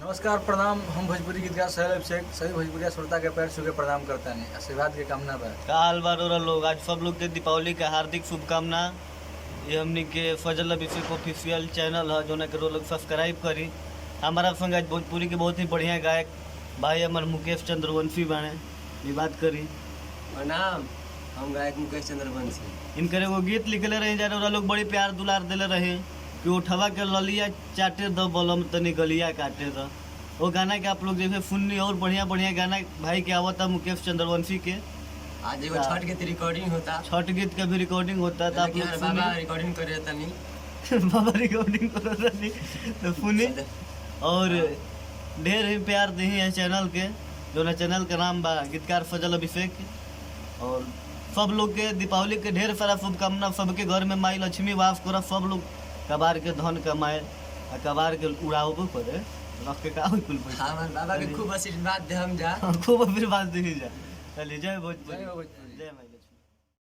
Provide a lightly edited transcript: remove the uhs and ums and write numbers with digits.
नमस्कार प्रणाम। हम भोजपुरी गीतकार सहल अभिषेक सभी भोजपुरिया श्रोता के पैर छू के प्रणाम करते हैं, आशीर्वाद के कामना बा। का हाल बा रोरा लोग? आज सब लोग के दीपावली के हार्दिक शुभकामना। ये हमनी के फजल अभिषेक ऑफिशियल चैनल है जो के लोग सब्सक्राइब करी। हमारा संग आज भोजपुरी के बहुत ही बढ़िया गायक भाई हमार मुकेश चंद्रवंशी बाने, ये बात करी। प्रणाम, हम गायक मुकेश चंद्रवंशी। इनकर एगो गीत लिखले रहे जा रहा लोग बड़ी प्यार दुलार दिले रहे कि उठवा के ललिया चाटे द बलम तनी गलिया काटे द। वो गाना के आप लोग जैसे सुननी और बढ़िया बढ़िया गाना भाई के आवता मुकेश चंद्रवंशी के। आज एगो छठ के रिकॉर्डिंग होता, छठ गीत का भी रिकॉर्डिंग होता था, आप लोग बाबा रिकॉर्डिंग करे तनी बाबा रिकॉर्डिंग करो तनी तो सुनी। और ढेर ही प्यार दी है चैनल के, जो ना चैनल का नाम बा गीतकार फजल अभिषेक। और सब लोग के दीपावली के ढेर सारा शुभकामना। सबके घर में माई लक्ष्मी वास करा, सब लोग कबार के धन कमाए आ कबार के उड़ावो करे, रख के का कुल पैसा। हमार बाबा के खूब आशीर्वाद दे हम जा। खूब आशीर्वाद दी जा। चलिए जय भोजपुरी, जय भोजपुरी। जय माई लक्ष्मी।